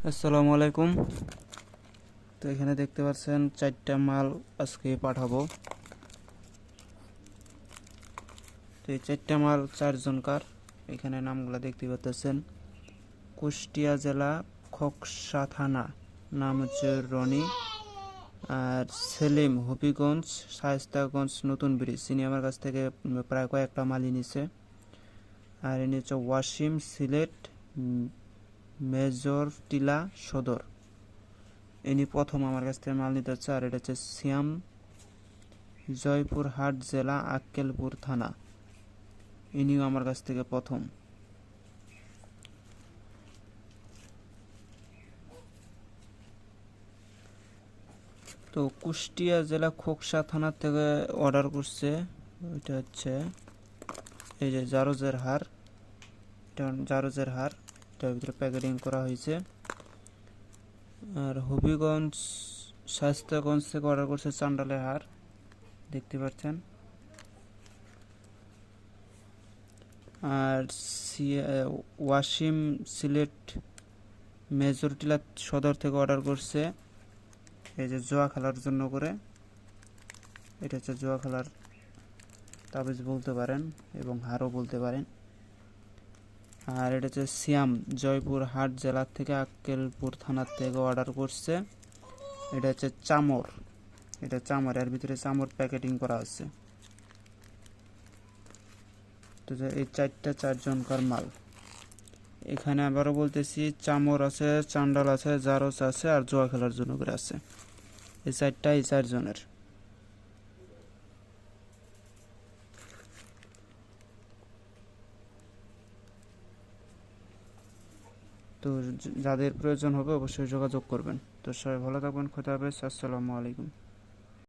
আসসালামু আলাইকুম। তো এখানে দেখতে পাচ্ছেন 4টা মাল আজকে পাঠাবো। তো এই 4টা মাল 4জনকার। এখানে নামগুলো দেখতে পাচ্ছেন। কুষ্টিয়া জেলা খোকসা থানা, নাম হচ্ছে রনি। আর সেলিম হবিগঞ্জ শায়েস্তাগঞ্জ নতুন ব্রিজ, ইনি আমার কাছ থেকে প্রায় কয়েকটা মালই নিছে। আর ইনি হচ্ছে ওয়াসিম সিলেট মেজর টিলা সদর, ইনি প্রথম আমার কাছ থেকে মাল নিতে হচ্ছে। আর এটা হচ্ছে সিয়াম জয়পুরহাট জেলা আক্কেলপুর থানা, ইনিও আমার কাছ থেকে প্রথম। তো কুষ্টিয়া জেলা খোকসা থানা থেকে অর্ডার করছে। এটা হচ্ছে এই যে জারজের হার, এটা জারজের হার, এটার ভিতরে প্যাকেটিং করা হয়েছে। আর হবিগঞ্জ শায়েস্তাগঞ্জ থেকে অর্ডার করছে চান্ডালের হার, দেখতে পাচ্ছেন। আর ওয়াসিম সিলেট মেজর টিলা সদর থেকে অর্ডার করছে এই যে জোয়া খেলার জন্য করে। এটা হচ্ছে জোয়া খেলার তাবিজ বলতে পারেন এবং হারও বলতে পারেন। আর এটা হচ্ছে সিয়াম জয়পুরহাট জেলা থেকে আক্কেলপুর থানার থেকে অর্ডার করছে। এটা হচ্ছে চামর, এটা চামর, এর ভিতরে চামর প্যাকেটিং করা আছে। তো এই 4জনকার মাল। এখানে আবারও বলতেছি, চামর আছে, চান্ডাল আছে, জারজ আছে, আর জোয়া খেলার জন্য করে আছে। এই 4জনের। তো যাদের প্রয়োজন হবে অবশ্যই যোগাযোগ করবেন। তো সবাই ভালো থাকবেন, খোদা হাফেজ, আসসালামু আলাইকুম।